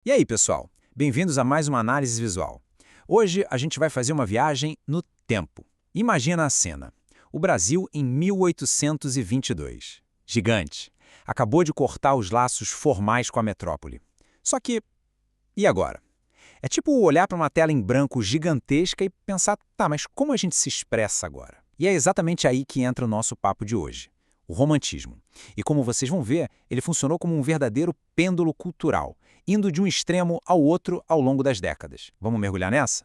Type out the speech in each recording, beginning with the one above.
E aí, pessoal? Bem-vindos a mais uma análise visual. Hoje a gente vai fazer uma viagem no tempo. Imagina a cena. O Brasil em 1822. Gigante. Acabou de cortar os laços formais com a metrópole. Só que, e agora? É tipo olhar para uma tela em branco gigantesca e pensar, tá, mas como a gente se expressa agora? E é exatamente aí que entra o nosso papo de hoje. O romantismo. E como vocês vão ver, ele funcionou como um verdadeiro pêndulo cultural, indo de um extremo ao outro ao longo das décadas. Vamos mergulhar nessa?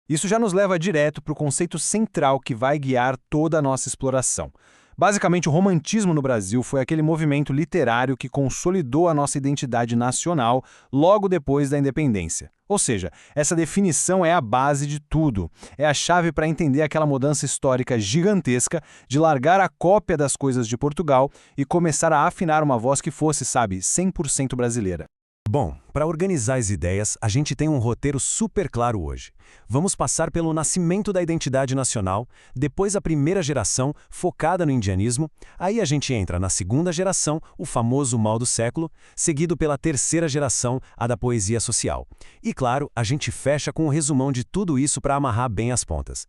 Isso já nos leva direto para o conceito central que vai guiar toda a nossa exploração. Basicamente, o romantismo no Brasil foi aquele movimento literário que consolidou a nossa identidade nacional logo depois da independência. Ou seja, essa definição é a base de tudo. É a chave para entender aquela mudança histórica gigantesca de largar a cópia das coisas de Portugal e começar a afinar uma voz que fosse, sabe, 100% brasileira. Bom, para organizar as ideias, a gente tem um roteiro super claro hoje. Vamos passar pelo nascimento da identidade nacional, depois a primeira geração, focada no indianismo, aí a gente entra na segunda geração, o famoso mal do século, seguido pela terceira geração, a da poesia social. E claro, a gente fecha com um resumão de tudo isso para amarrar bem as pontas.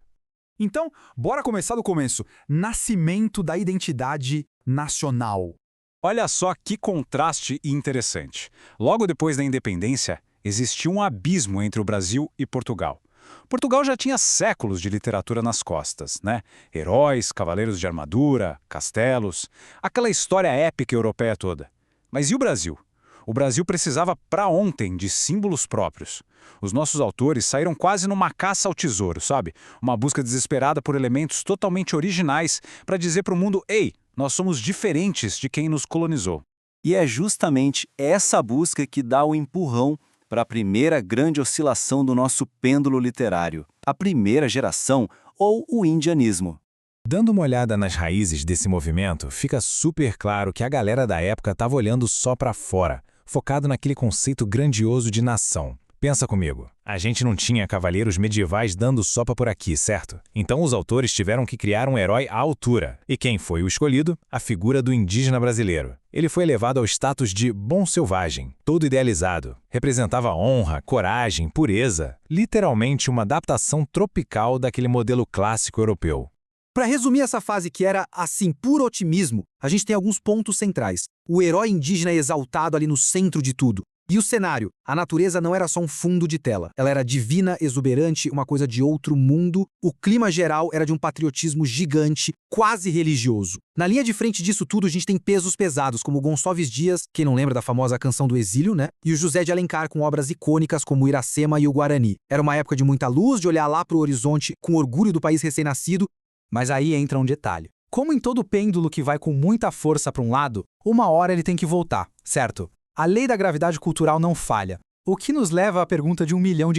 Então, bora começar do começo. Nascimento da identidade nacional. Olha só que contraste interessante. Logo depois da independência, existia um abismo entre o Brasil e Portugal. Portugal já tinha séculos de literatura nas costas, né? Heróis, cavaleiros de armadura, castelos, aquela história épica europeia toda. Mas e o Brasil? O Brasil precisava para ontem de símbolos próprios. Os nossos autores saíram quase numa caça ao tesouro, sabe? Uma busca desesperada por elementos totalmente originais para dizer para o mundo: ei, nós somos diferentes de quem nos colonizou. E é justamente essa busca que dá o empurrão para a primeira grande oscilação do nosso pêndulo literário, a primeira geração ou o indianismo. Dando uma olhada nas raízes desse movimento, fica super claro que a galera da época estava olhando só para fora, focado naquele conceito grandioso de nação. Pensa comigo, a gente não tinha cavaleiros medievais dando sopa por aqui, certo? Então os autores tiveram que criar um herói à altura. E quem foi o escolhido? A figura do indígena brasileiro. Ele foi elevado ao status de bom selvagem, todo idealizado. Representava honra, coragem, pureza. Literalmente uma adaptação tropical daquele modelo clássico europeu. Para resumir essa fase que era, assim, puro otimismo, a gente tem alguns pontos centrais. O herói indígena exaltado ali no centro de tudo. E o cenário? A natureza não era só um fundo de tela. Ela era divina, exuberante, uma coisa de outro mundo. O clima geral era de um patriotismo gigante, quase religioso. Na linha de frente disso tudo, a gente tem pesos pesados, como Gonçalves Dias, quem não lembra da famosa Canção do Exílio, né? E o José de Alencar, com obras icônicas como Iracema e o Guarani. Era uma época de muita luz, de olhar lá para o horizonte com orgulho do país recém-nascido. Mas aí entra um detalhe. Como em todo pêndulo que vai com muita força para um lado, uma hora ele tem que voltar, certo? A lei da gravidade cultural não falha, o que nos leva à pergunta de R$1 milhão.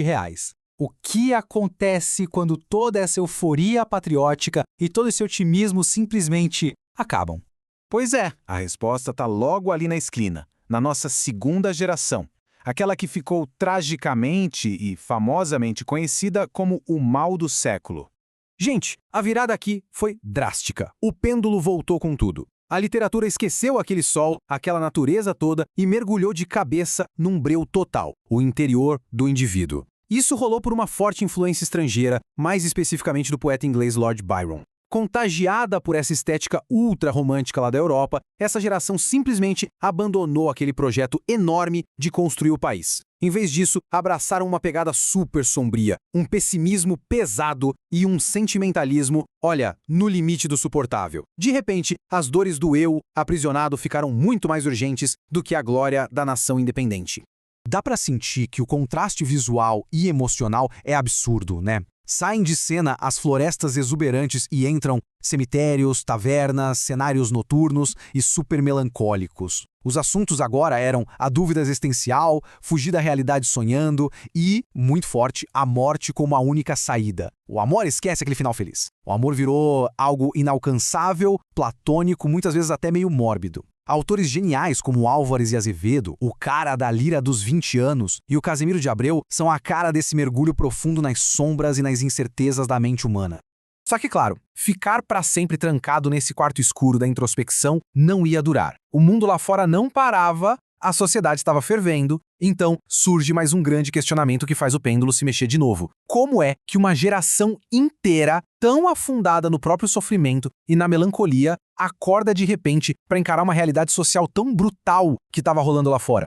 O que acontece quando toda essa euforia patriótica e todo esse otimismo simplesmente acabam? Pois é, a resposta está logo ali na esquina, na nossa segunda geração. Aquela que ficou tragicamente e famosamente conhecida como o mal do século. Gente, a virada aqui foi drástica. O pêndulo voltou com tudo. A literatura esqueceu aquele sol, aquela natureza toda e mergulhou de cabeça num breu total, o interior do indivíduo. Isso rolou por uma forte influência estrangeira, mais especificamente do poeta inglês Lord Byron. Contagiada por essa estética ultra-romântica lá da Europa, essa geração simplesmente abandonou aquele projeto enorme de construir o país. Em vez disso, abraçaram uma pegada super sombria, um pessimismo pesado e um sentimentalismo, olha, no limite do suportável. De repente, as dores do eu aprisionado ficaram muito mais urgentes do que a glória da nação independente. Dá pra sentir que o contraste visual e emocional é absurdo, né? Saem de cena as florestas exuberantes e entram cemitérios, tavernas, cenários noturnos e super melancólicos. Os assuntos agora eram a dúvida existencial, fugir da realidade sonhando e, muito forte, a morte como a única saída. O amor esquece aquele final feliz. O amor virou algo inalcançável, platônico, muitas vezes até meio mórbido. Autores geniais como Álvares e Azevedo, o cara da lira dos 20 anos, e o Casimiro de Abreu são a cara desse mergulho profundo nas sombras e nas incertezas da mente humana. Só que, claro, ficar para sempre trancado nesse quarto escuro da introspecção não ia durar. O mundo lá fora não parava, A sociedade estava fervendo, então surge mais um grande questionamento que faz o pêndulo se mexer de novo. Como é que uma geração inteira, tão afundada no próprio sofrimento e na melancolia, acorda de repente para encarar uma realidade social tão brutal que estava rolando lá fora?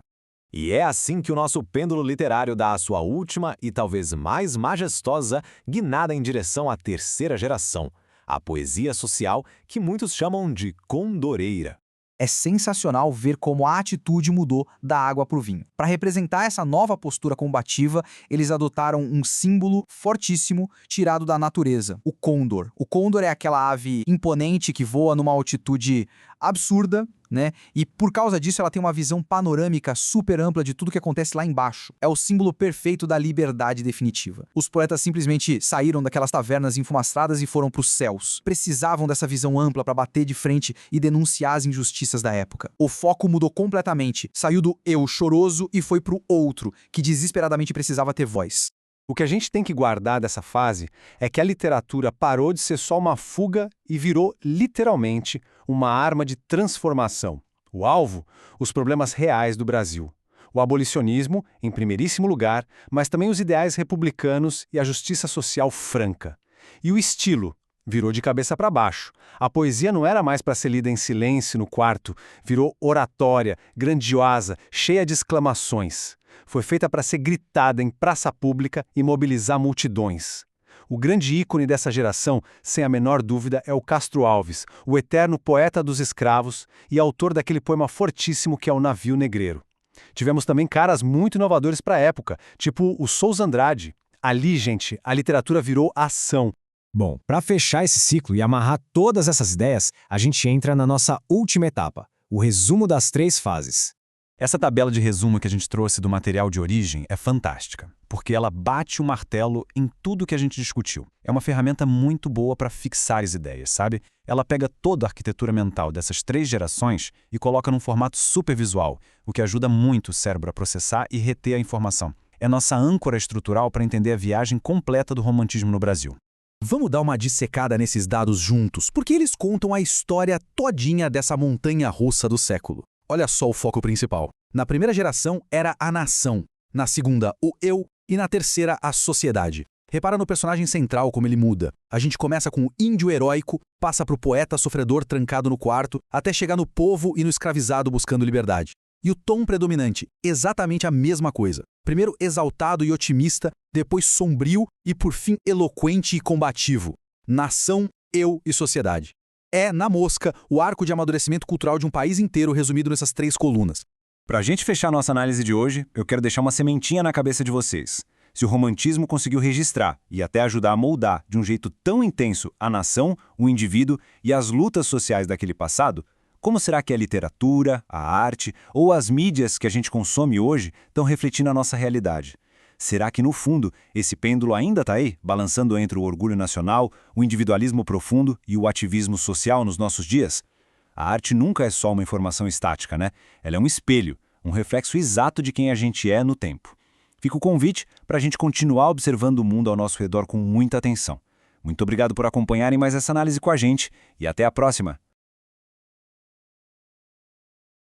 E é assim que o nosso pêndulo literário dá a sua última e talvez mais majestosa guinada em direção à terceira geração, a poesia social que muitos chamam de condoreira. É sensacional ver como a atitude mudou da água para o vinho. Para representar essa nova postura combativa, eles adotaram um símbolo fortíssimo tirado da natureza, o côndor. O côndor é aquela ave imponente que voa numa altitude absurda, né? E por causa disso ela tem uma visão panorâmica super ampla de tudo que acontece lá embaixo. É o símbolo perfeito da liberdade definitiva. Os poetas simplesmente saíram daquelas tavernas enfumaçadas e foram para os céus. Precisavam dessa visão ampla para bater de frente e denunciar as injustiças da época. O foco mudou completamente. Saiu do eu choroso e foi pro outro, que desesperadamente precisava ter voz. O que a gente tem que guardar dessa fase é que a literatura parou de ser só uma fuga e virou, literalmente, uma arma de transformação. O alvo, os problemas reais do Brasil. O abolicionismo, em primeiríssimo lugar, mas também os ideais republicanos e a justiça social franca. E o estilo virou de cabeça para baixo. A poesia não era mais para ser lida em silêncio no quarto, virou oratória, grandiosa, cheia de exclamações. Foi feita para ser gritada em praça pública e mobilizar multidões. O grande ícone dessa geração, sem a menor dúvida, é o Castro Alves, o eterno poeta dos escravos e autor daquele poema fortíssimo que é o Navio Negreiro. Tivemos também caras muito inovadores para a época, tipo o Souza Andrade. Ali, gente, a literatura virou ação. Bom, para fechar esse ciclo e amarrar todas essas ideias, a gente entra na nossa última etapa, o resumo das 3 fases. Essa tabela de resumo que a gente trouxe do material de origem é fantástica, porque ela bate o martelo em tudo que a gente discutiu. É uma ferramenta muito boa para fixar as ideias, sabe? Ela pega toda a arquitetura mental dessas 3 gerações e coloca num formato super visual, o que ajuda muito o cérebro a processar e reter a informação. É nossa âncora estrutural para entender a viagem completa do romantismo no Brasil. Vamos dar uma dissecada nesses dados juntos, porque eles contam a história todinha dessa montanha-russa do século. Olha só o foco principal. Na primeira geração era a nação, na segunda o eu e na terceira a sociedade. Repara no personagem central como ele muda. A gente começa com o índio heróico, passa para o poeta sofredor trancado no quarto, até chegar no povo e no escravizado buscando liberdade. E o tom predominante, exatamente a mesma coisa. Primeiro exaltado e otimista, depois sombrio e por fim eloquente e combativo. Nação, eu e sociedade. É, na mosca, o arco de amadurecimento cultural de um país inteiro resumido nessas 3 colunas. Para a gente fechar nossa análise de hoje, eu quero deixar uma sementinha na cabeça de vocês. Se o romantismo conseguiu registrar e até ajudar a moldar de um jeito tão intenso a nação, o indivíduo e as lutas sociais daquele passado, como será que a literatura, a arte ou as mídias que a gente consome hoje estão refletindo a nossa realidade? Será que, no fundo, esse pêndulo ainda está aí, balançando entre o orgulho nacional, o individualismo profundo e o ativismo social nos nossos dias? A arte nunca é só uma informação estática, né? Ela é um espelho, um reflexo exato de quem a gente é no tempo. Fica o convite para a gente continuar observando o mundo ao nosso redor com muita atenção. Muito obrigado por acompanharem mais essa análise com a gente e até a próxima!